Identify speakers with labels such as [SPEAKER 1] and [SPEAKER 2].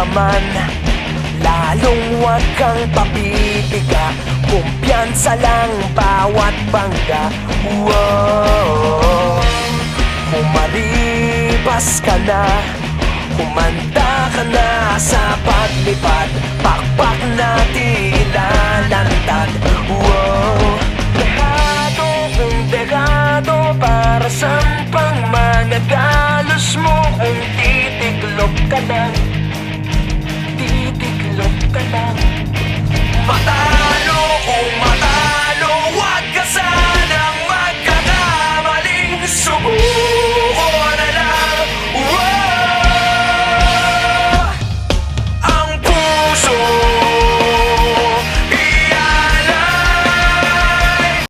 [SPEAKER 1] ka man, lalong huwag kang papipiga. Kumpiyansa lang bawat bangga. Wow. Humaribas ka na, humanda ka na sa paglipad. Pakpak na di ilalantad. Wow.